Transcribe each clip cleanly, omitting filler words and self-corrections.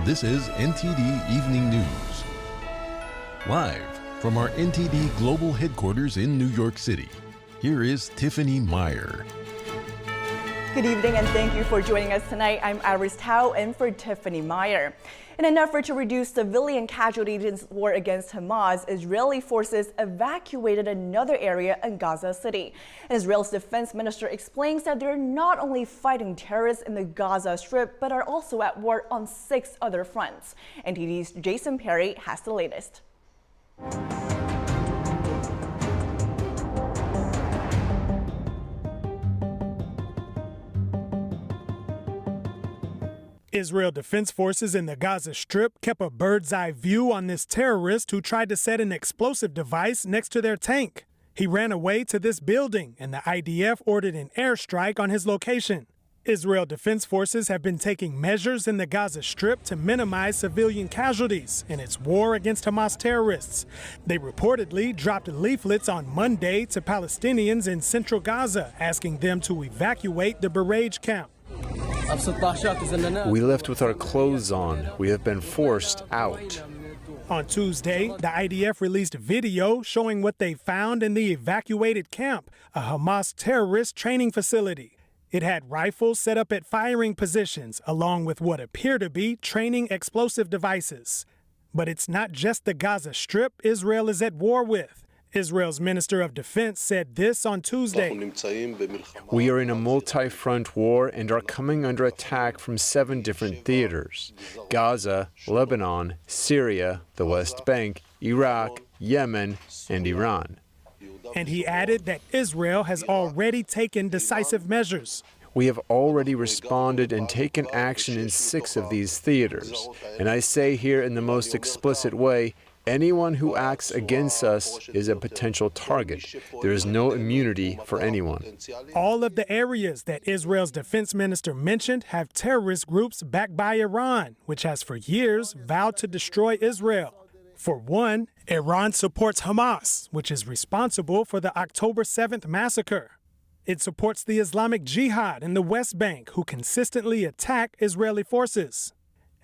This is NTD Evening News. Live from our NTD Global Headquarters in New York City, here is Tiffany Meyer. Good evening and thank you for joining us tonight. I'm Iris Tao in for Tiffany Meyer. In an effort to reduce civilian casualties in war against Hamas, Israeli forces evacuated another area in Gaza City. Israel's defense minister explains that they're not only fighting terrorists in the Gaza Strip, but are also at war on 6 other fronts. NTD's Jason Perry has the latest. Israel Defense Forces in the Gaza Strip kept a bird's-eye view on this terrorist who tried to set an explosive device next to their tank. He ran away to this building, and the IDF ordered an airstrike on his location. Israel Defense Forces have been taking measures in the Gaza Strip to minimize civilian casualties in its war against Hamas terrorists. They reportedly dropped leaflets on Monday to Palestinians in central Gaza, asking them to evacuate the barrage camp. We left with our clothes on. We have been forced out. On Tuesday, the IDF released a video showing what they found in the evacuated camp, a Hamas terrorist training facility. It had rifles set up at firing positions, along with what appear to be training explosive devices. But it's not just the Gaza Strip Israel is at war with. Israel's Minister of Defense said this on Tuesday. We are in a multi-front war and are coming under attack from 7 different theaters: Gaza, Lebanon, Syria, the West Bank, Iraq, Yemen, and Iran. And he added that Israel has already taken decisive measures. We have already responded and taken action in 6 of these theaters. And I say here in the most explicit way, anyone who acts against us is a potential target. There is no immunity for anyone. All of the areas that Israel's defense minister mentioned have terrorist groups backed by Iran, which has for years vowed to destroy Israel. For one, Iran supports Hamas, which is responsible for the October 7th massacre. It supports the Islamic Jihad in the West Bank, who consistently attack Israeli forces.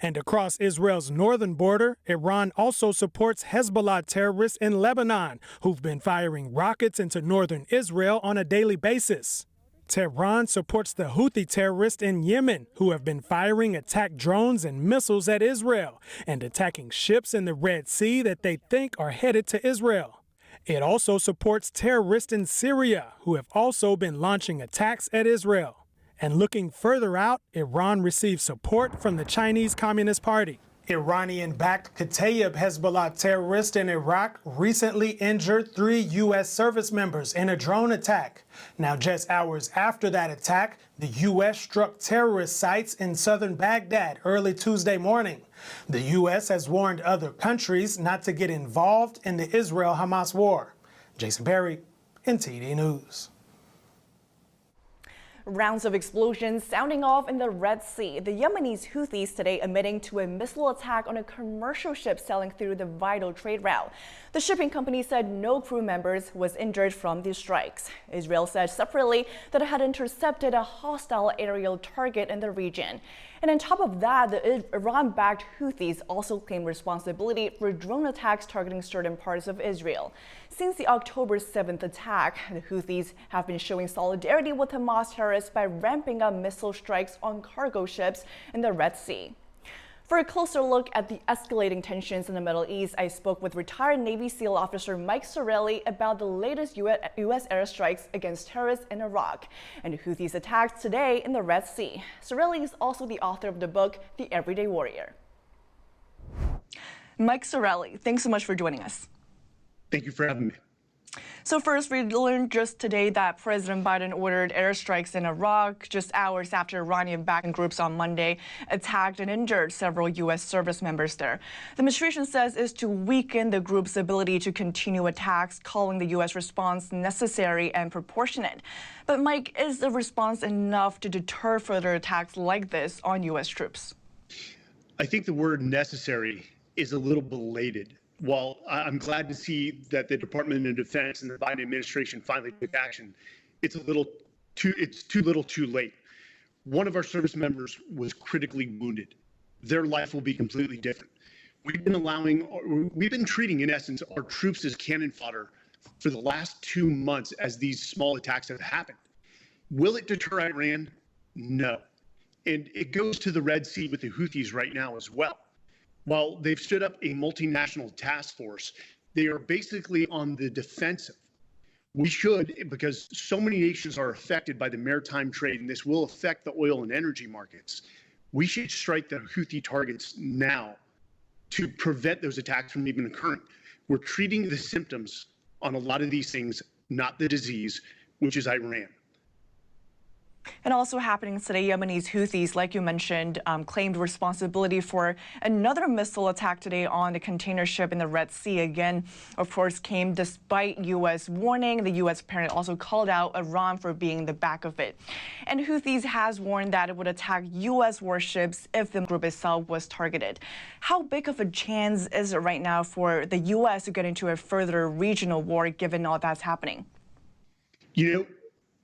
And across Israel's northern border, Iran also supports Hezbollah terrorists in Lebanon, who've been firing rockets into northern Israel on a daily basis. Tehran supports the Houthi terrorists in Yemen, who have been firing attack drones and missiles at Israel and attacking ships in the Red Sea that they think are headed to Israel. It also supports terrorists in Syria, who have also been launching attacks at Israel. And looking further out, Iran receives support from the Chinese Communist Party. Iranian-backed Kataib Hezbollah terrorists in Iraq recently injured 3 U.S. service members in a drone attack. Now, just hours after that attack, the U.S. struck terrorist sites in southern Baghdad early Tuesday morning. The U.S. has warned other countries not to get involved in the Israel-Hamas war. Jason Perry, NTD News. Rounds of explosions sounding off in the Red Sea. The Yemeni Houthis today admitting to a missile attack on a commercial ship sailing through the vital trade route. The shipping company said no crew members was injured from these strikes. Israel said separately that it had intercepted a hostile aerial target in the region. And on top of that, the Iran-backed Houthis also claim responsibility for drone attacks targeting certain parts of Israel. Since the October 7th attack, the Houthis have been showing solidarity with Hamas terrorists by ramping up missile strikes on cargo ships in the Red Sea. For a closer look at the escalating tensions in the Middle East, I spoke with retired Navy SEAL officer Mike Sorelli about the latest U.S. airstrikes against terrorists in Iraq and the Houthis' attacks today in the Red Sea. Sorelli is also the author of the book, The Everyday Warrior. Mike Sorelli, thanks so much for joining us. Thank you for having me. So first, we learned just today that President Biden ordered airstrikes in Iraq just hours after Iranian-backed groups on Monday attacked and injured several U.S. service members there. The administration says is to weaken the group's ability to continue attacks, calling the U.S. response necessary and proportionate. But Mike, is the response enough to deter further attacks like this on U.S. troops? I think the word necessary is a little belated. While I'm glad to see that the Department of Defense and the Biden administration finally took action, it's too little too late. One of our service members was critically wounded. their life will be completely different. We've been treating, in essence, our troops as cannon fodder for the last 2 months as these small attacks have happened. Will it deter Iran? No. And it goes to the Red Sea with the Houthis right now as well. While they've stood up a multinational task force, they are basically on the defensive. We should, because so many nations are affected by the maritime trade, and this will affect the oil and energy markets, we should strike the Houthi targets now to prevent those attacks from even occurring. We're treating the symptoms on a lot of these things, not the disease, which is Iran. And also happening today, Yemenis Houthis, like you mentioned, claimed responsibility for another missile attack today on the container ship in the Red Sea. Again, of course, came despite U.S. warning. The U.S. apparently also called out Iran for being the back of it. And Houthis has warned that it would attack U.S. warships if the group itself was targeted. How big of a chance is it right now for the U.S. to get into a further regional war, given all that's happening? You know,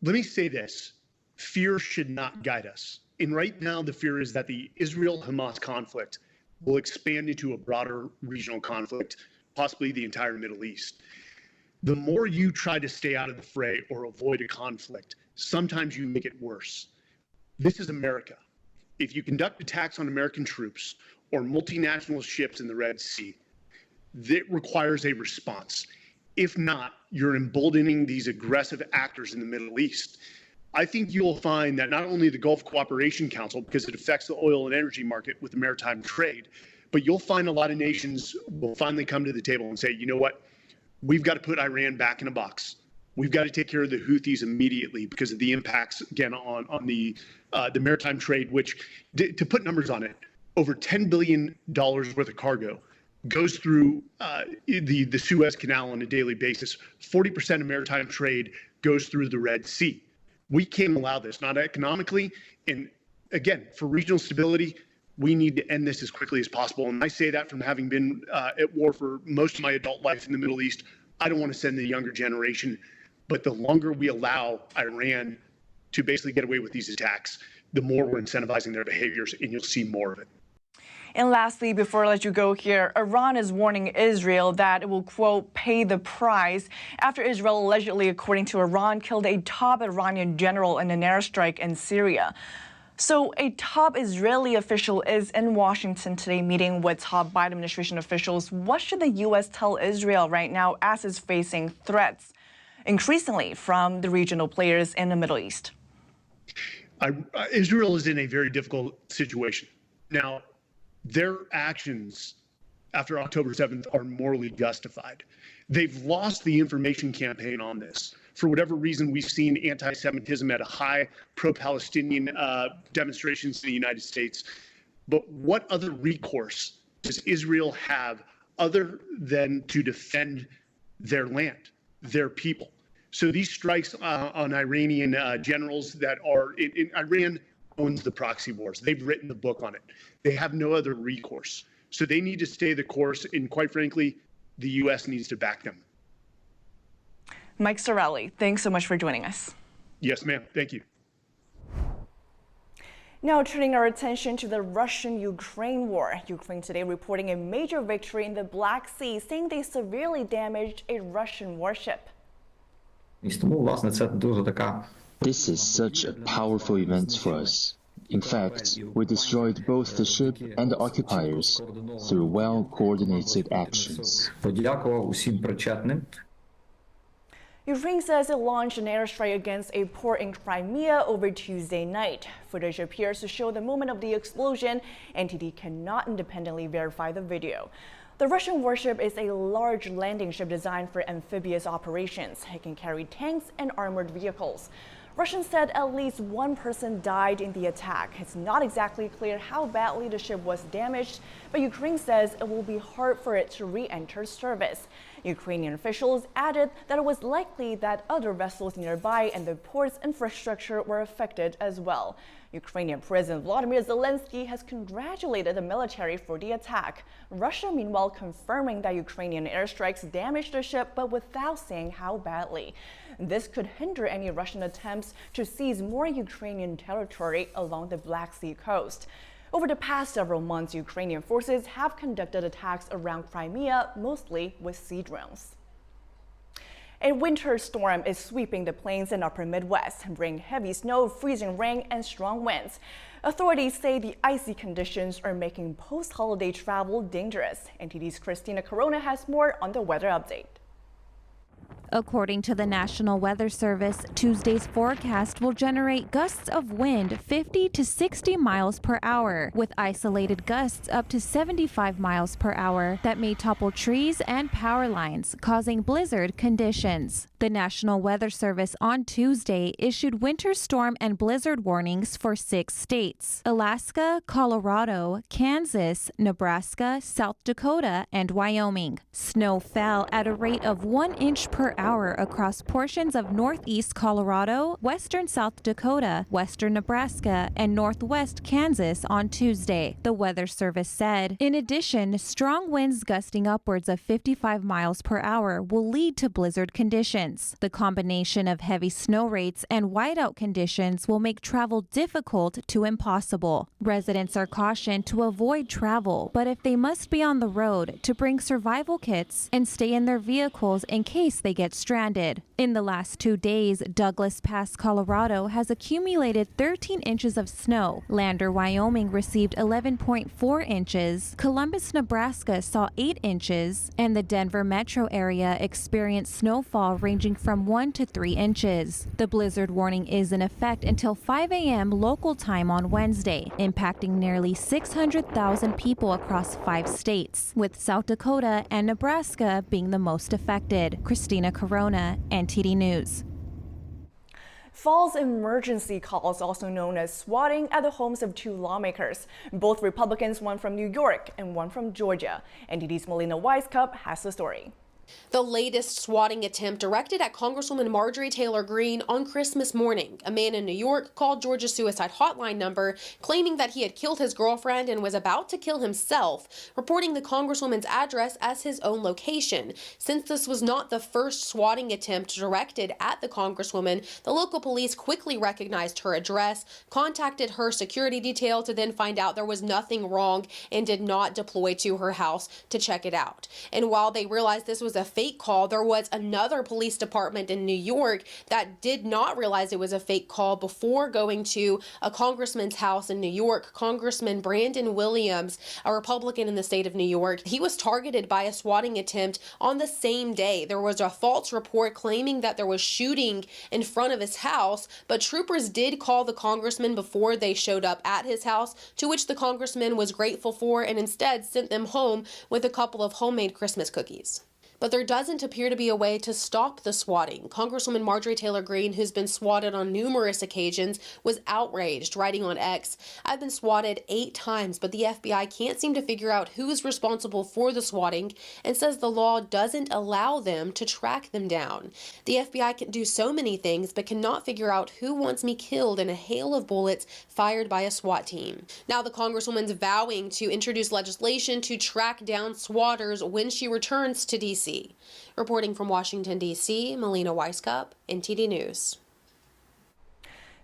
let me say this. Fear should not guide us. And right now, the fear is that the Israel-Hamas conflict will expand into a broader regional conflict, possibly the entire Middle East. The more you try to stay out of the fray or avoid a conflict, sometimes you make it worse. This is America. If you conduct attacks on American troops or multinational ships in the Red Sea, that requires a response. If not, you're emboldening these aggressive actors in the Middle East. I think you'll find that not only the Gulf Cooperation Council, because it affects the oil and energy market with the maritime trade, but you'll find a lot of nations will finally come to the table and say, you know what, we've got to put Iran back in a box. We've got to take care of the Houthis immediately because of the impacts, again, on the maritime trade, which, to put numbers on it, over $10 billion worth of cargo goes through the Suez Canal on a daily basis. 40% of maritime trade goes through the Red Sea. We can't allow this, not economically. And again, for regional stability, we need to end this as quickly as possible. And I say that from having been at war for most of my adult life in the Middle East. I don't want to send the younger generation, but the longer we allow Iran to basically get away with these attacks, the more we're incentivizing their behaviors, and you'll see more of it. And lastly, before I let you go here, Iran is warning Israel that it will, quote, pay the price after Israel allegedly, according to Iran, killed a top Iranian general in an airstrike in Syria. So a top Israeli official is in Washington today meeting with top Biden administration officials. What should the U.S. tell Israel right now as it's facing threats increasingly from the regional players in the Middle East? Israel is in a very difficult situation. Now, their actions after October 7th are morally justified. They've lost the information campaign on this. For whatever reason, we've seen anti-Semitism at a high, pro-Palestinian demonstrations in the United States. But what other recourse does Israel have other than to defend their land, their people? So these strikes on Iranian generals that are in Iran owns the proxy wars. They've written the book on it. They have no other recourse. So they need to stay the course. And quite frankly, the U.S. needs to back them. Mike Sorelli, thanks so much for joining us. Yes, ma'am. Thank you. Now turning our attention to the Russian-Ukraine war. Ukraine today reporting a major victory in the Black Sea, saying they severely damaged a Russian warship. This is such a powerful event for us. In fact, we destroyed both the ship and the occupiers through well-coordinated actions. Ukraine says it launched an airstrike against a port in Crimea over Tuesday night. Footage appears to show the moment of the explosion. NTD cannot independently verify the video. The Russian warship is a large landing ship designed for amphibious operations. It can carry tanks and armored vehicles. Russians said at least one person died in the attack. It's not exactly clear how badly the ship was damaged, but Ukraine says it will be hard for it to re-enter service. Ukrainian officials added that it was likely that other vessels nearby and the port's infrastructure were affected as well. Ukrainian President Volodymyr Zelensky has congratulated the military for the attack. Russia, meanwhile, confirming that Ukrainian airstrikes damaged the ship, but without saying how badly. This could hinder any Russian attempts to seize more Ukrainian territory along the Black Sea coast. Over the past several months, Ukrainian forces have conducted attacks around Crimea, mostly with sea drones. A winter storm is sweeping the plains in upper Midwest, bringing heavy snow, freezing rain, and strong winds. Authorities say the icy conditions are making post-holiday travel dangerous. NTD's Christina Corona has more on the weather update. According to the National Weather Service, Tuesday's forecast will generate gusts of wind 50 to 60 miles per hour, with isolated gusts up to 75 miles per hour that may topple trees and power lines, causing blizzard conditions. The National Weather Service on Tuesday issued winter storm and blizzard warnings for 6 states: Alaska, Colorado, Kansas, Nebraska, South Dakota, and Wyoming. Snow fell at a rate of 1 inch per hour across portions of northeast Colorado, western South Dakota, western Nebraska, and northwest Kansas on Tuesday, the Weather Service said. In addition, strong winds gusting upwards of 55 miles per hour will lead to blizzard conditions. The combination of heavy snow rates and whiteout conditions will make travel difficult to impossible. Residents are cautioned to avoid travel, but if they must be on the road, to bring survival kits and stay in their vehicles in case they get stranded. In the last 2 days, Douglas Pass, Colorado has accumulated 13 inches of snow. Lander, Wyoming received 11.4 inches. Columbus, Nebraska saw 8 inches, and the Denver metro area experienced snowfall ranging from 1 to 3 inches. The blizzard warning is in effect until 5 a.m. local time on Wednesday, impacting nearly 600,000 people across 5 states, with South Dakota and Nebraska being the most affected. Christina Corona, NTD News. False emergency calls, also known as swatting, at the homes of 2 lawmakers. Both Republicans, one from New York and one from Georgia. NTD's Melina Weiskup has the story. The latest swatting attempt directed at Congresswoman Marjorie Taylor Greene on Christmas morning. A man in New York called Georgia's suicide hotline number, claiming that he had killed his girlfriend and was about to kill himself, reporting the Congresswoman's address as his own location. Since this was not the first swatting attempt directed at the Congresswoman, the local police quickly recognized her address, contacted her security detail to then find out there was nothing wrong, and did not deploy to her house to check it out. And while they realized this was a fake call, there was another police department in New York that did not realize it was a fake call before going to a congressman's house in New York. Congressman Brandon Williams, a Republican in the state of New York, he was targeted by a swatting attempt on the same day. There was a false report claiming that there was shooting in front of his house, but troopers did call the congressman before they showed up at his house, to which the congressman was grateful for and instead sent them home with a couple of homemade Christmas cookies. But there doesn't appear to be a way to stop the swatting. Congresswoman Marjorie Taylor Greene, who's been swatted on numerous occasions, was outraged, writing on X, "I've been swatted 8 times, but the FBI can't seem to figure out who is responsible for the swatting and says the law doesn't allow them to track them down. The FBI can do so many things, but cannot figure out who wants me killed in a hail of bullets fired by a SWAT team." Now the Congresswoman's vowing to introduce legislation to track down swatters when she returns to D.C. Reporting from Washington, D.C., Melina Weiskup, NTD News.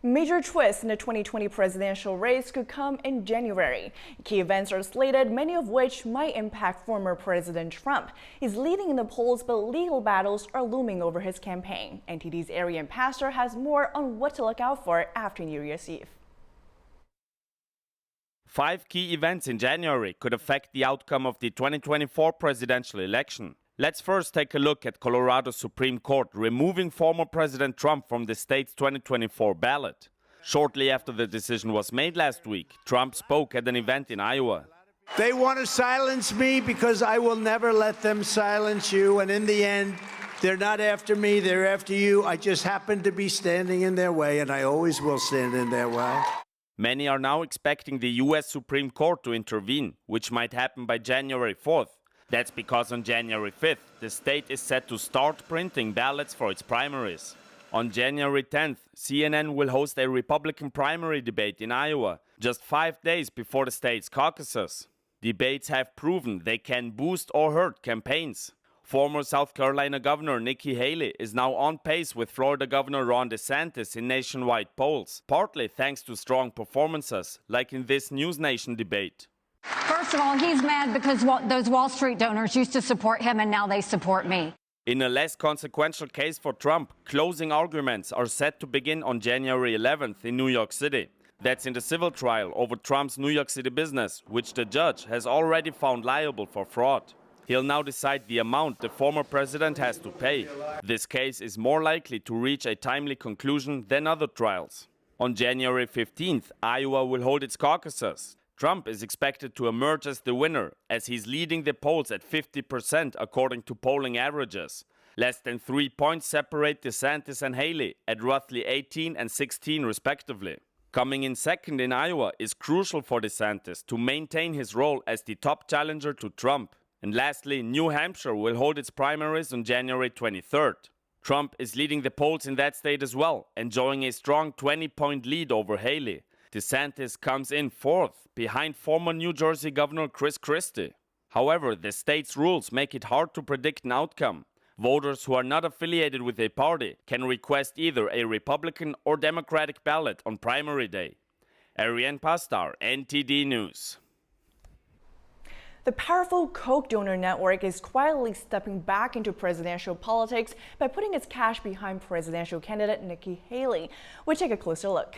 Major twists in the 2020 presidential race could come in January. Key events are slated, many of which might impact former President Trump. He's leading in the polls, but legal battles are looming over his campaign. NTD's Arian Pastor has more on what to look out for after New Year's Eve. 5 key events in January could affect the outcome of the 2024 presidential election. Let's first take a look at Colorado's Supreme Court removing former President Trump from the state's 2024 ballot. Shortly after the decision was made last week, Trump spoke at an event in Iowa. They want to silence me because I will never let them silence you. And in the end, they're not after me, they're after you. I just happen to be standing in their way, and I always will stand in their way. Many are now expecting the U.S. Supreme Court to intervene, which might happen by January 4th. That's because on January 5th, the state is set to start printing ballots for its primaries. On January 10th, CNN will host a Republican primary debate in Iowa, just 5 days before the state's caucuses. Debates have proven they can boost or hurt campaigns. Former South Carolina Governor Nikki Haley is now on pace with Florida Governor Ron DeSantis in nationwide polls, partly thanks to strong performances, like in this News Nation debate. First of all, he's mad because those Wall Street donors used to support him and now they support me. In a less consequential case for Trump, closing arguments are set to begin on January 11th in New York City. That's in the civil trial over Trump's New York City business, which the judge has already found liable for fraud. He'll now decide the amount the former president has to pay. This case is more likely to reach a timely conclusion than other trials. On January 15th, Iowa will hold its caucuses. Trump is expected to emerge as the winner, as he's leading the polls at 50% according to polling averages. Less than 3 points separate DeSantis and Haley at roughly 18 and 16 respectively. Coming in second in Iowa is crucial for DeSantis to maintain his role as the top challenger to Trump. And lastly, New Hampshire will hold its primaries on January 23rd. Trump is leading the polls in that state as well, enjoying a strong 20-point lead over Haley. DeSantis comes in fourth, behind former New Jersey Governor Chris Christie. However, the state's rules make it hard to predict an outcome. Voters who are not affiliated with a party can request either a Republican or Democratic ballot on primary day. Ariane Pastar, NTD News. The powerful Coke donor network is quietly stepping back into presidential politics by putting its cash behind presidential candidate Nikki Haley. We'll take a closer look.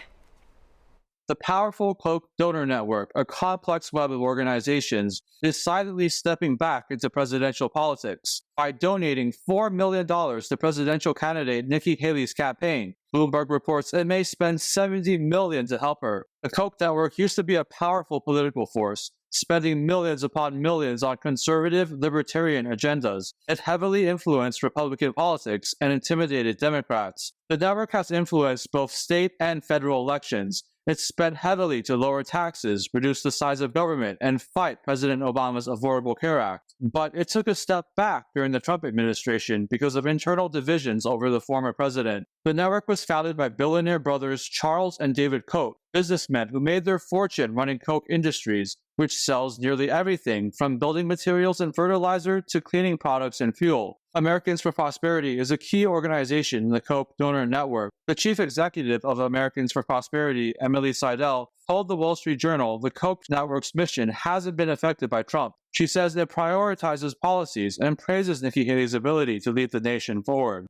The powerful Coke donor network, a complex web of organizations, is silently stepping back into presidential politics by donating $4 million to presidential candidate Nikki Haley's campaign. Bloomberg reports it may spend $70 million to help her. The Coke network used to be a powerful political force, spending millions upon millions on conservative, libertarian agendas. It heavily influenced Republican politics and intimidated Democrats. The network has influenced both state and federal elections. It spent heavily to lower taxes, reduce the size of government, and fight President Obama's Affordable Care Act. But it took a step back during the Trump administration because of internal divisions over the former president. The network was founded by billionaire brothers Charles and David Koch, businessmen who made their fortune running Koch Industries, which sells nearly everything from building materials and fertilizer to cleaning products and fuel. Americans for Prosperity is a key organization in the Coke donor network. The chief executive of Americans for Prosperity, Emily Seidel, told the Wall Street Journal the Coke network's mission hasn't been affected by Trump. She says it prioritizes policies and praises Nikki Haley's ability to lead the nation forward.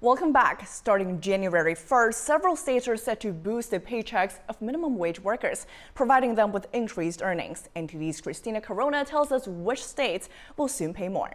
Welcome back. Starting January 1st, several states are set to boost the paychecks of minimum wage workers, providing them with increased earnings. NTD's Christina Corona tells us which states will soon pay more.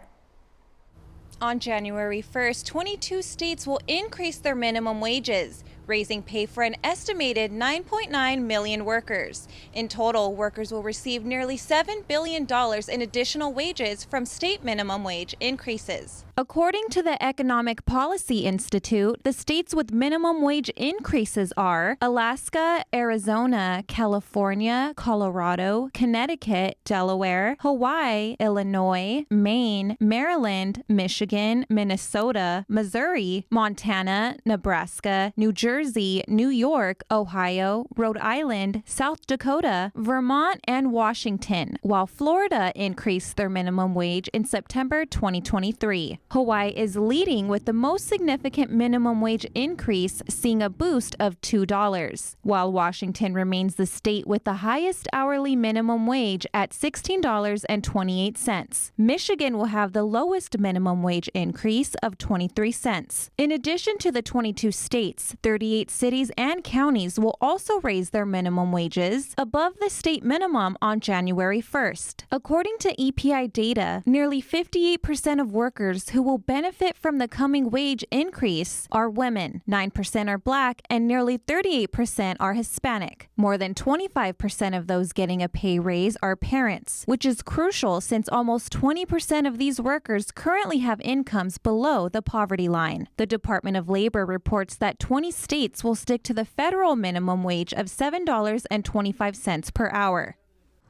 On January 1st, 22 states will increase their minimum wages, raising pay for an estimated 9.9 million workers. In total, workers will receive nearly $7 billion in additional wages from state minimum wage increases. According to the Economic Policy Institute, the states with minimum wage increases are Alaska, Arizona, California, Colorado, Connecticut, Delaware, Hawaii, Illinois, Maine, Maryland, Michigan, Minnesota, Missouri, Montana, Nebraska, New Jersey, New York, Ohio, Rhode Island, South Dakota, Vermont, and Washington, while Florida increased their minimum wage in September 2023. Hawaii is leading with the most significant minimum wage increase, seeing a boost of $2, while Washington remains the state with the highest hourly minimum wage at $16.28. Michigan will have the lowest minimum wage increase of 23 cents. In addition to the 22 states, 38 cities and counties will also raise their minimum wages above the state minimum on January 1st. According to EPI data, nearly 58% of workers who will benefit from the coming wage increase are women, 9% are Black, and nearly 38% are Hispanic. More than 25% of those getting a pay raise are parents, which is crucial since almost 20% of these workers currently have incomes below the poverty line. The Department of Labor reports that 20 states will stick to the federal minimum wage of $7.25 per hour.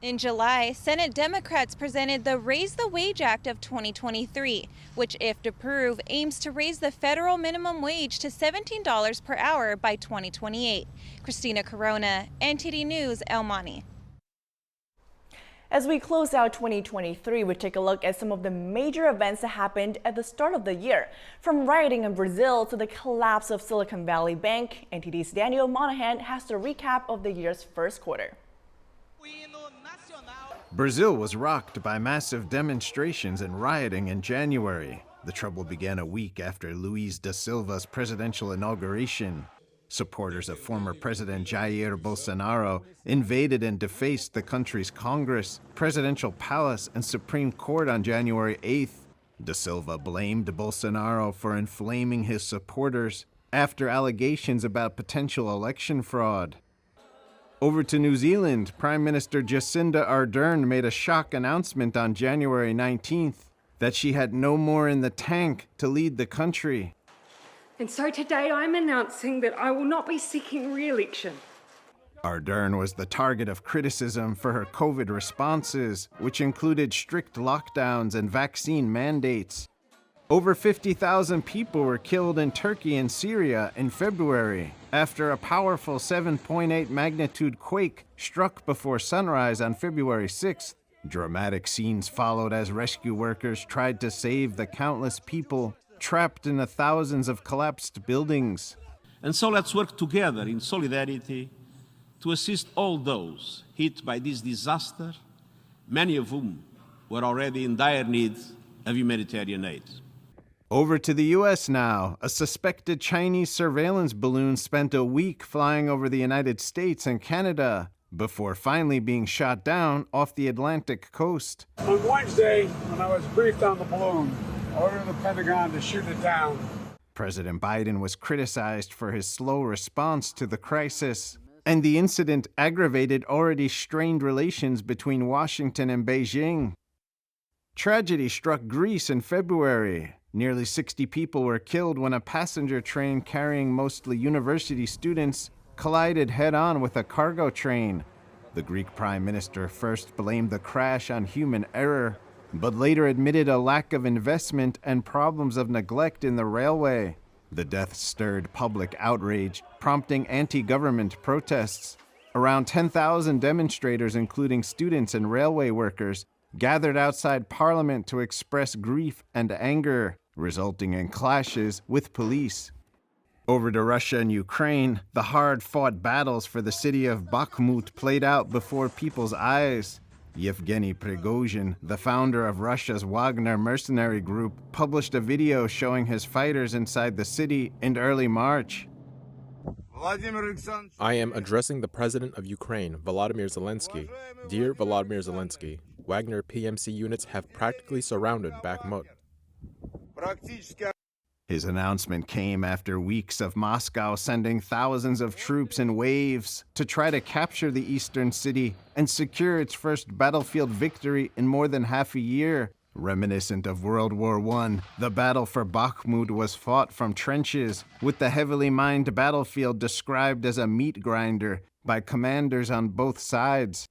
In July, Senate Democrats presented the Raise the Wage Act of 2023, which, if approved, aims to raise the federal minimum wage to $17 per hour by 2028. Christina Corona, NTD News, El Monte. As we close out 2023, we take a look at some of the major events that happened at the start of the year. From rioting in Brazil to the collapse of Silicon Valley Bank, NTD's Daniel Monahan has the recap of the year's first quarter. Brazil was rocked by massive demonstrations and rioting in January. The trouble began a week after Luiz da Silva's presidential inauguration. Supporters of former President Jair Bolsonaro invaded and defaced the country's Congress, presidential palace, and Supreme Court on January 8th. Da Silva blamed Bolsonaro for inflaming his supporters after allegations about potential election fraud. Over to New Zealand, Prime Minister Jacinda Ardern made a shock announcement on January 19th that she had no more in the tank to lead the country. And so today I'm announcing that I will not be seeking re-election. Ardern was the target of criticism for her COVID responses, which included strict lockdowns and vaccine mandates. Over 50,000 people were killed in Turkey and Syria in February after a powerful 7.8 magnitude quake struck before sunrise on February 6th. Dramatic scenes followed as rescue workers tried to save the countless people trapped in the thousands of collapsed buildings. And so let's work together in solidarity to assist all those hit by this disaster, many of whom were already in dire need of humanitarian aid. Over to the U.S. now. A suspected Chinese surveillance balloon spent a week flying over the United States and Canada before finally being shot down off the Atlantic coast. On Wednesday, when I was briefed on the balloon, I ordered the Pentagon to shoot it down. President Biden was criticized for his slow response to the crisis, and the incident aggravated already strained relations between Washington and Beijing. Tragedy struck Greece in February. Nearly 60 people were killed when a passenger train carrying mostly university students collided head-on with a cargo train. The Greek Prime Minister first blamed the crash on human error, but later admitted a lack of investment and problems of neglect in the railway. The death stirred public outrage, prompting anti-government protests. Around 10,000 demonstrators, including students and railway workers, gathered outside Parliament to express grief and anger, resulting in clashes with police. Over to Russia and Ukraine, the hard-fought battles for the city of Bakhmut played out before people's eyes. Yevgeny Prigozhin, the founder of Russia's Wagner mercenary group, published a video showing his fighters inside the city in early March. I am addressing the President of Ukraine, Volodymyr Zelensky. Dear Volodymyr Zelensky, Wagner PMC units have practically surrounded Bakhmut. His announcement came after weeks of Moscow sending thousands of troops in waves to try to capture the eastern city and secure its first battlefield victory in more than half a year. Reminiscent of World War I, the battle for Bakhmut was fought from trenches, with the heavily mined battlefield described as a meat grinder by commanders on both sides.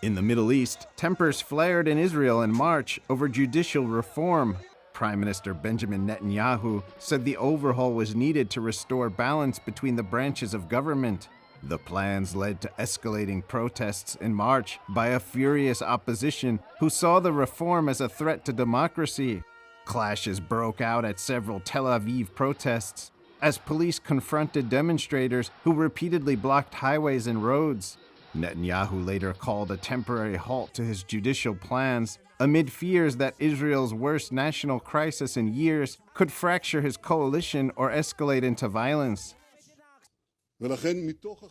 In the Middle East, tempers flared in Israel in March over judicial reform. Prime Minister Benjamin Netanyahu said the overhaul was needed to restore balance between the branches of government. The plans led to escalating protests in March by a furious opposition who saw the reform as a threat to democracy. Clashes broke out at several Tel Aviv protests as police confronted demonstrators who repeatedly blocked highways and roads. Netanyahu later called a temporary halt to his judicial plans amid fears that Israel's worst national crisis in years could fracture his coalition or escalate into violence.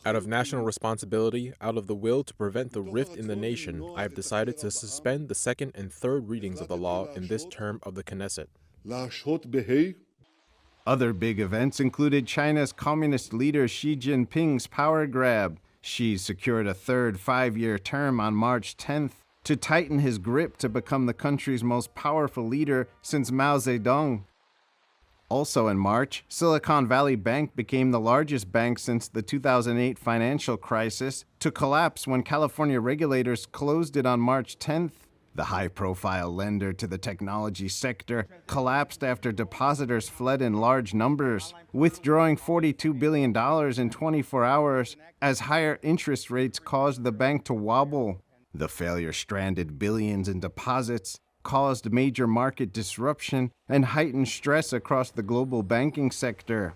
Out of national responsibility, out of the will to prevent the rift in the nation, I have decided to suspend the second and third readings of the law in this term of the Knesset. Other big events included China's communist leader Xi Jinping's power grab. Xi secured a third 5-year term on March 10th to tighten his grip to become the country's most powerful leader since Mao Zedong. Also in March, Silicon Valley Bank became the largest bank since the 2008 financial crisis to collapse when California regulators closed it on March 10th. The high-profile lender to the technology sector collapsed after depositors fled in large numbers, withdrawing $42 billion in 24 hours as higher interest rates caused the bank to wobble. The failure stranded billions in deposits, caused major market disruption, and heightened stress across the global banking sector.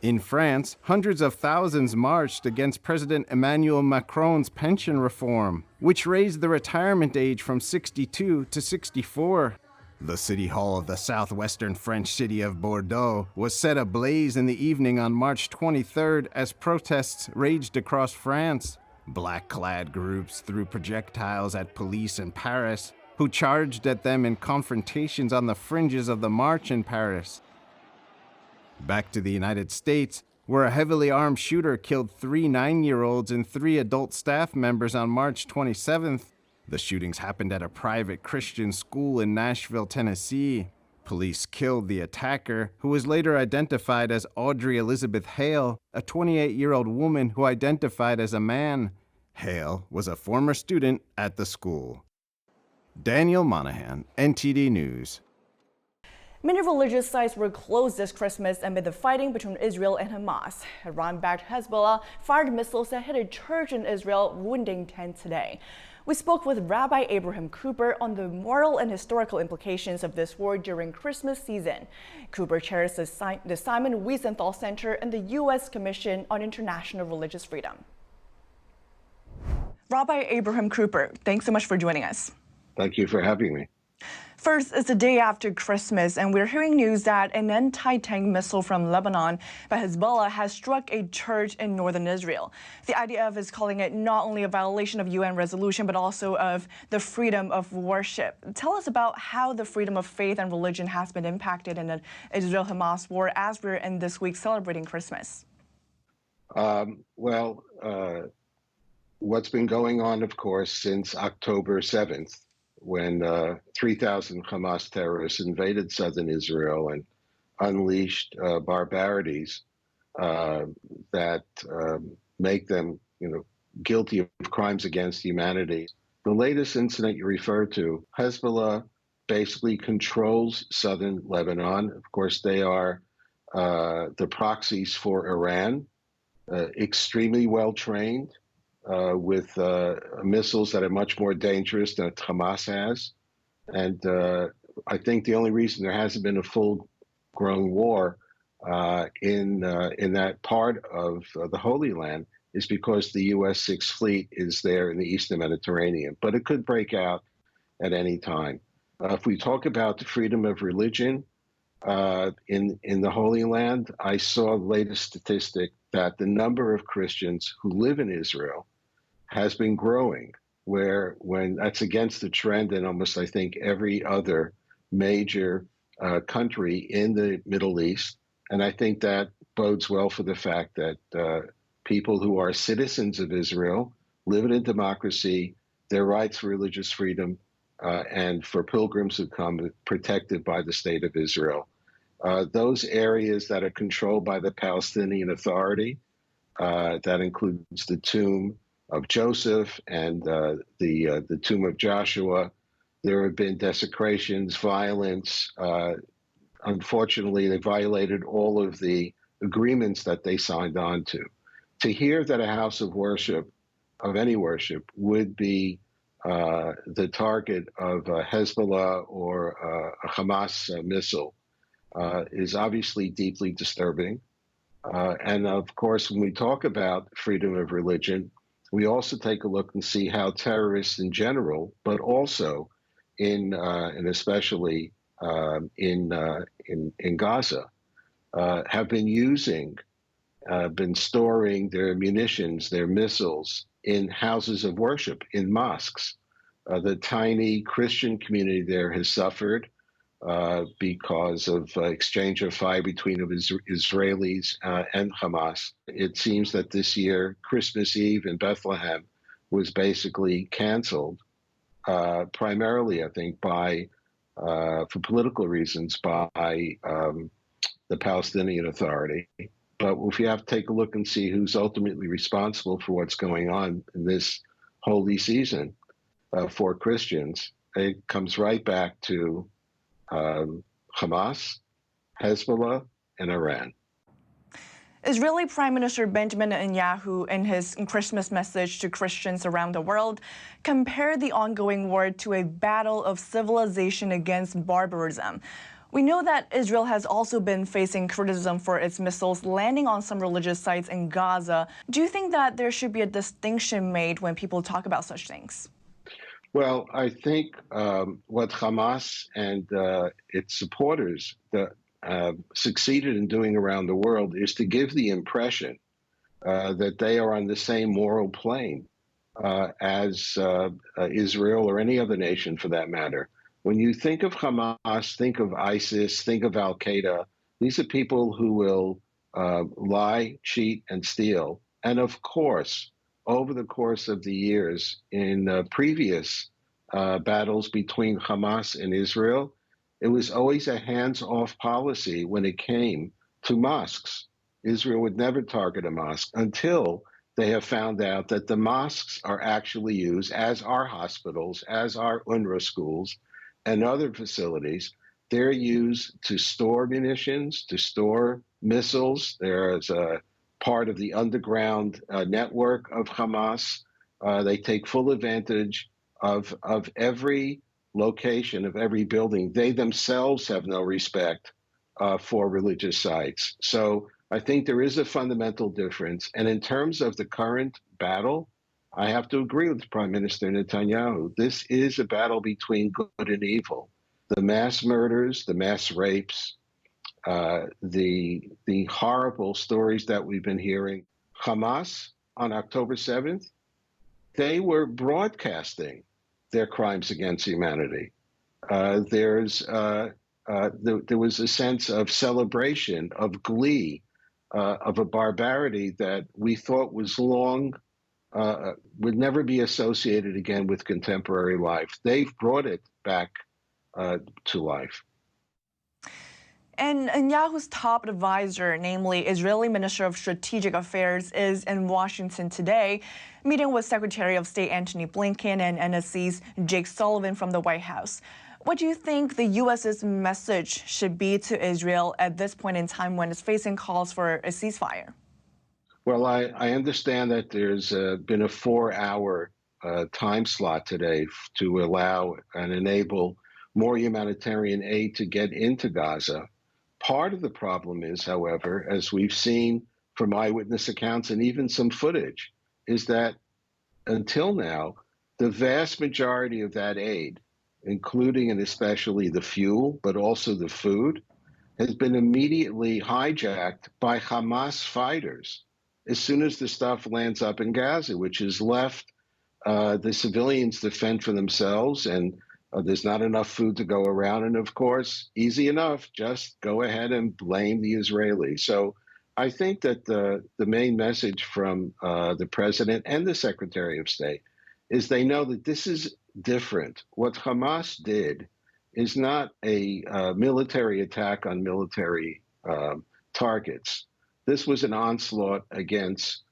In France, hundreds of thousands marched against President Emmanuel Macron's pension reform, which raised the retirement age from 62 to 64. The city hall of the southwestern French city of Bordeaux was set ablaze in the evening on March 23rd as protests raged across France. Black-clad groups threw projectiles at police in Paris, who charged at them in confrontations on the fringes of the march in Paris. Back to the United States, where a heavily armed shooter killed 3 9-year-olds and 3 adult staff members on March 27th. The shootings happened at a private Christian school in Nashville, Tennessee. Police killed the attacker, who was later identified as Audrey Elizabeth Hale, a 28-year-old woman who identified as a man. Hale was a former student at the school. Daniel Monahan, NTD News. Many religious sites were closed this Christmas amid the fighting between Israel and Hamas. Iran-backed Hezbollah fired missiles that hit a church in Israel, wounding 10 today. We spoke with Rabbi Abraham Cooper on the moral and historical implications of this war during Christmas season. Cooper chairs the Simon Wiesenthal Center and the U.S. Commission on International Religious Freedom. Rabbi Abraham Cooper, thanks so much for joining us. Thank you for having me. First, it's the day after Christmas, and we're hearing news that an anti-tank missile from Lebanon by Hezbollah has struck a church in northern Israel. The IDF is calling it not only a violation of UN resolution, but also of the freedom of worship. Tell us about how the freedom of faith and religion has been impacted in the Israel-Hamas war as we're in this week celebrating Christmas. What's been going on, of course, since October 7th, when 3,000 Hamas terrorists invaded southern Israel and unleashed barbarities that make them, guilty of crimes against humanity. The latest incident you refer to, Hezbollah basically controls southern Lebanon. Of course, they are the proxies for Iran, extremely well trained. With missiles that are much more dangerous than Hamas has. And I think the only reason there hasn't been a full-grown war in that part of the Holy Land is because the U.S. Sixth Fleet is there in the Eastern Mediterranean. But it could break out at any time. If we talk about the freedom of religion in the Holy Land, I saw the latest statistic that the number of Christians who live in Israel has been growing, when that's against the trend in almost, I think, every other major country in the Middle East. And I think that bodes well for the fact that people who are citizens of Israel, living in democracy, their rights for religious freedom, and for pilgrims who come, protected by the state of Israel. Those areas that are controlled by the Palestinian Authority, that includes the tomb of Joseph and the tomb of Joshua. There have been desecrations, violence. Unfortunately, they violated all of the agreements that they signed on to. To hear that a house of worship, of any worship, would be the target of Hezbollah or a Hamas missile is obviously deeply disturbing. And of course, when we talk about freedom of religion, we also take a look and see how terrorists in general, but also and especially in Gaza, have been storing their munitions, their missiles in houses of worship, in mosques. The tiny Christian community there has suffered because of exchange of fire between Israelis and Hamas. It seems that this year, Christmas Eve in Bethlehem was basically canceled, primarily, I think, for political reasons, by the Palestinian Authority. But if you have to take a look and see who's ultimately responsible for what's going on in this holy season for Christians, it comes right back to Hamas, Hezbollah, and Iran. Israeli Prime Minister Benjamin Netanyahu, in his Christmas message to Christians around the world, compared the ongoing war to a battle of civilization against barbarism. We know that Israel has also been facing criticism for its missiles landing on some religious sites in Gaza. Do you think that there should be a distinction made when people talk about such things? Well, I think what Hamas and its supporters succeeded in doing around the world is to give the impression that they are on the same moral plane as Israel or any other nation for that matter. When you think of Hamas, think of ISIS, think of Al-Qaeda. These are people who will lie, cheat, and steal. And of course, over the course of the years in previous battles between Hamas and Israel, it was always a hands-off policy when it came to mosques. Israel would never target a mosque until they have found out that the mosques are actually used, as are hospitals, as are UNRWA schools, and other facilities. They're used to store munitions, to store missiles. There's a part of the underground network of Hamas. They take full advantage of every location, of every building. They themselves have no respect for religious sites. So I think there is a fundamental difference. And in terms of the current battle, I have to agree with Prime Minister Netanyahu. This is a battle between good and evil. The mass murders, the mass rapes, the horrible stories that we've been hearing. Hamas, on October 7th, they were broadcasting their crimes against humanity. There was a sense of celebration, of glee, of a barbarity that we thought was would never be associated again with contemporary life. They've brought it back to life. And Netanyahu's top advisor, namely Israeli Minister of Strategic Affairs, is in Washington today, meeting with Secretary of State Antony Blinken and NSC's Jake Sullivan from the White House. What do you think the U.S.'s message should be to Israel at this point in time when it's facing calls for a ceasefire? Well, I understand that there's been a 4-hour time slot today to allow and enable more humanitarian aid to get into Gaza. Part of the problem is, however, as we've seen from eyewitness accounts and even some footage, is that until now, the vast majority of that aid, including and especially the fuel, but also the food, has been immediately hijacked by Hamas fighters as soon as the stuff lands up in Gaza, which has left the civilians to fend for themselves, and there's not enough food to go around. And of course, easy enough, just go ahead and blame the Israelis. So I think that the main message from the president and the Secretary of State is they know that this is different. What Hamas did is not a military attack on military targets. This was an onslaught against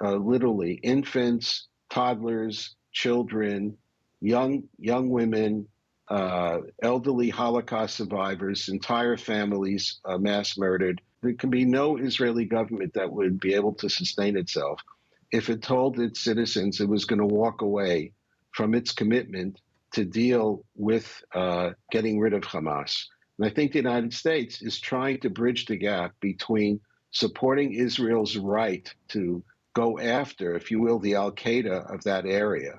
literally infants, toddlers, children, young women, elderly Holocaust survivors, entire families mass murdered. There can be no Israeli government that would be able to sustain itself if it told its citizens it was going to walk away from its commitment to deal with getting rid of Hamas. And I think the United States is trying to bridge the gap between supporting Israel's right to go after, if you will, the Al-Qaeda of that area,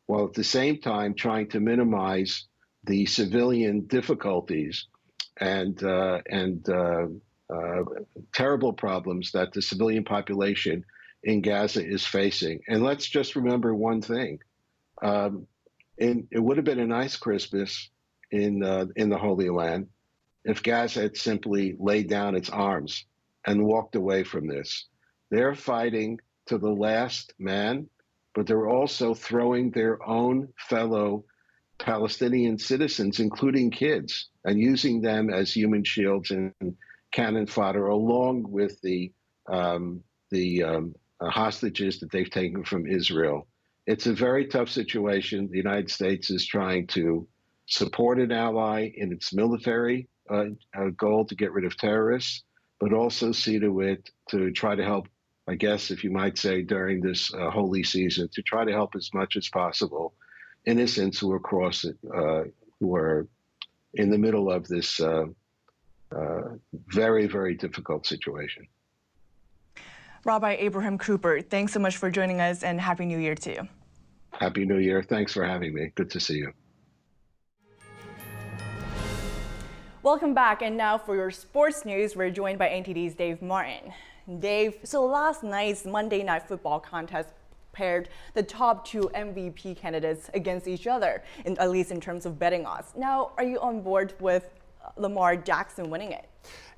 while at the same time trying to minimize the civilian difficulties and terrible problems that the civilian population in Gaza is facing. And let's just remember one thing. It would have been a nice Christmas in the Holy Land if Gaza had simply laid down its arms and walked away from this. They're fighting to the last man, but they're also throwing their own fellow Palestinian citizens, including kids, and using them as human shields and cannon fodder, along with the hostages that they've taken from Israel. It's a very tough situation. The United States is trying to support an ally in its military goal to get rid of terrorists. but also see to it to try to help, I guess, if you might say, during this holy season, to try to help as much as possible innocents who are who are in the middle of this very, very difficult situation. Rabbi Abraham Cooper, thanks so much for joining us, and Happy New Year to you. Happy New Year. Thanks for having me. Good to see you. Welcome back, and now for your sports news, we're joined by NTD's Dave Martin. Dave, so last night's Monday Night Football contest paired the top two MVP candidates against each other, at least in terms of betting odds. Now, are you on board with Lamar Jackson winning it?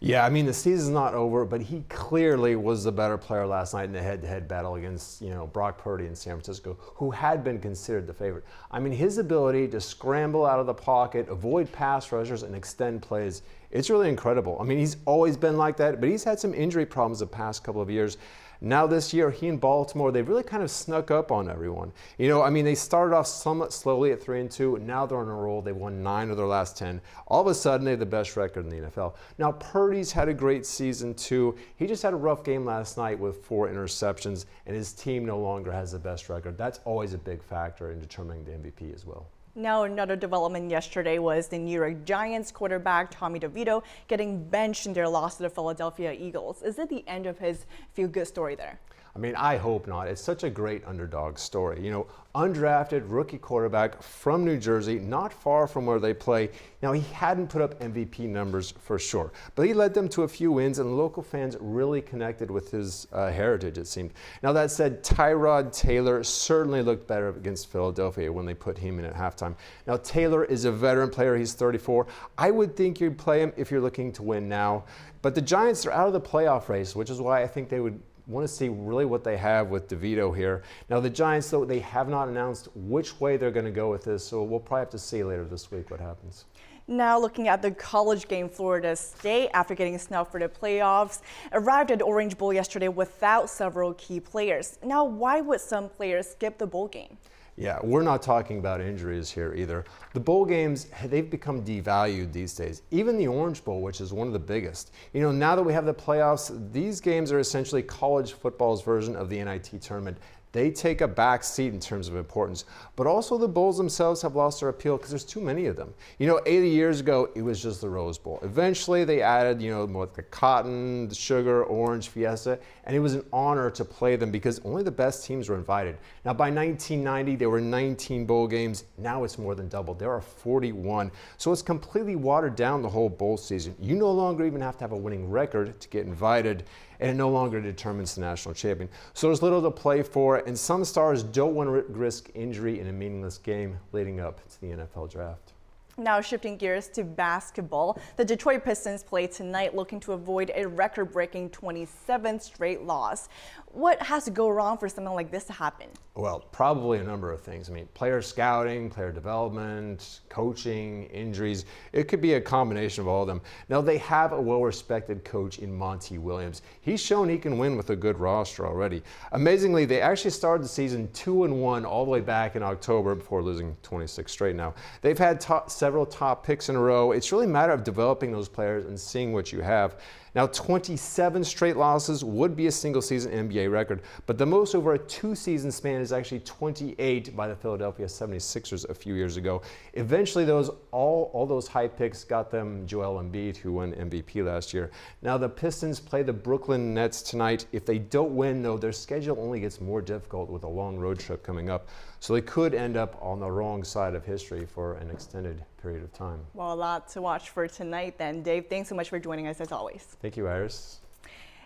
Yeah, I mean, the season's not over, but he clearly was the better player last night in the head-to-head battle against, Brock Purdy in San Francisco, who had been considered the favorite. I mean, his ability to scramble out of the pocket, avoid pass rushers, and extend plays, it's really incredible. I mean, he's always been like that, but he's had some injury problems the past couple of years. Now this year, he and Baltimore, they've really kind of snuck up on everyone. They started off somewhat slowly at 3-2. Now they're on a roll. They've won 9 of their last 10. All of a sudden, they have the best record in the NFL. Now, Purdy's had a great season, too. He just had a rough game last night with 4 interceptions, and his team no longer has the best record. That's always a big factor in determining the MVP as well. Now, another development yesterday was the New York Giants quarterback Tommy DeVito getting benched in their loss to the Philadelphia Eagles. Is it the end of his feel-good story there? I mean, I hope not. It's such a great underdog story. Undrafted rookie quarterback from New Jersey, not far from where they play. Now, he hadn't put up MVP numbers for sure, but he led them to a few wins, and local fans really connected with his heritage, it seemed. Now, that said, Tyrod Taylor certainly looked better against Philadelphia when they put him in at halftime. Now, Taylor is a veteran player. He's 34. I would think you'd play him if you're looking to win now, but the Giants are out of the playoff race, which is why I think they would want to see really what they have with DeVito here. Now, the Giants, though, they have not announced which way they're going to go with this, so we'll probably have to see later this week what happens. Now, looking at the college game, Florida State, after getting snubbed for the playoffs, arrived at the Orange Bowl yesterday without several key players. Now, why would some players skip the bowl game? Yeah, we're not talking about injuries here either. The bowl games, they've become devalued these days. Even the Orange Bowl, which is one of the biggest. Now that we have the playoffs, these games are essentially college football's version of the NIT tournament. They take a back seat in terms of importance, but also the bowls themselves have lost their appeal because there's too many of them. 80 years ago, it was just the Rose Bowl. Eventually, they added, more like the Cotton, the Sugar, Orange, Fiesta, and it was an honor to play them because only the best teams were invited. Now, by 1990, there were 19 bowl games. Now it's more than double. There are 41. So it's completely watered down the whole bowl season. You no longer even have to have a winning record to get invited, and it no longer determines the national champion. So there's little to play for, and some stars don't want to risk injury in a meaningless game leading up to the NFL draft. Now, shifting gears to basketball, the Detroit Pistons play tonight looking to avoid a record-breaking 27th straight loss. What has to go wrong for something like this to happen? Well, probably a number of things. I mean, player scouting, player development, coaching, injuries. It could be a combination of all of them. Now, they have a well-respected coach in Monty Williams. He's shown he can win with a good roster already. Amazingly, they actually started the season 2-1 all the way back in October before losing 26 straight now. They've had several top picks in a row. It's really a matter of developing those players and seeing what you have. Now, 27 straight losses would be a single-season NBA record, but the most over a 2-season span is actually 28 by the Philadelphia 76ers a few years ago. Eventually, all those high picks got them Joel Embiid, who won MVP last year. Now, the Pistons play the Brooklyn Nets tonight. If they don't win, though, their schedule only gets more difficult with a long road trip coming up. So they could end up on the wrong side of history for an extended period of time. Well, a lot to watch for tonight then. Dave, thanks so much for joining us as always. Thank you, Iris.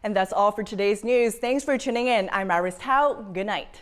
And that's all for today's news. Thanks for tuning in. I'm Iris Tao. Good night.